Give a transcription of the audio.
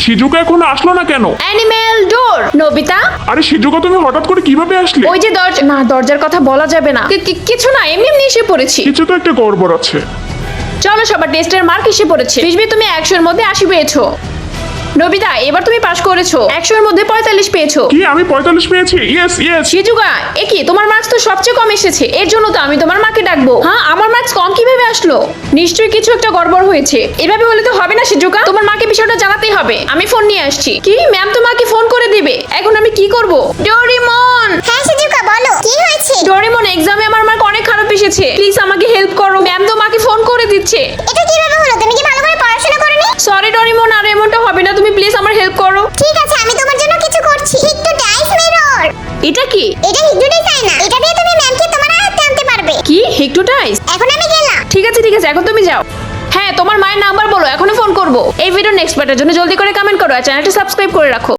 Shizuka এখনো আসলো না কেন? অ্যানিমেল ডোর। নোবিতা, আরে শিজুকা তুমি হঠাৎ করে কিভাবে আসলে? ওই যে দরজার কথা বলা যাবে না। কিছু না, এমনি এসে পড়েছি। কিছু তো একটা গড়বড় আছে। চলো সবার টেস্টের মার্ক এসে পড়েছে। বিজবি তুমি 100 এর মধ্যে 80 পেয়েছো। নোবিতা এবার তুমি পাস করেছো, 100 এর মধ্যে 45 পেয়েছো। কি আমি 45 পেয়েছি? Yes yes. শিজুকা কি তোমার মার্কস তো সবচেয়ে কম এসেছে, এর জন্য তো আমি তোমার মাকে ডাকবো। হ্যাঁ, আমার মার্কস কম কিভাবে আসলো? নিশ্চয়ই কিছু একটা গড়বড় হয়েছে। এভাবে হলে তো হবে না শিজুকা, তোমার মাকে বিষয়টা জানাতেই হবে। আমি ফোন নিয়ে আসছি। কি ম্যাম তোমাকে ফোন করে দিবে? এখন আমি কি করব? ডোরিমন। হ্যাঁ শিজুকা বলো কি হয়েছে? ডোরিমন, এক্সামে আমার মার্ক অনেক খারাপ এসেছে, প্লিজ আমাকে হেল্প করো। ম্যাম তোমাকে ফোন করে দিচ্ছে। এটা কিভাবে হলো? তুমি কি ভালো করে পড়াশোনা করোনি? সরি ডোরিমন, আর এমনটা হবে না, তুমি প্লিজ আমার হেল্প করো। ঠিক আছে আমি তোমার জন্য কিছু করছি। Hypnotise mirror. এটা কি? এটা হিপনোটাইজ আয়না। এটা দিয়ে তুমি ম্যামকে তোমার আয়ত্তে আনতে পারবে। কি হিপনোটাইজ? এখন আমি গেলাম। ঠিক আছে এখন তুমি যাও। হ্যাঁ, তোমার মায়ের নাম্বার বলো, এখনই ফোন করব। এই ভিডিও নেক্সট পার্টের জন্য জলদি করে কমেন্ট করো আর চ্যানেলটি সাবস্ক্রাইব করে রাখো।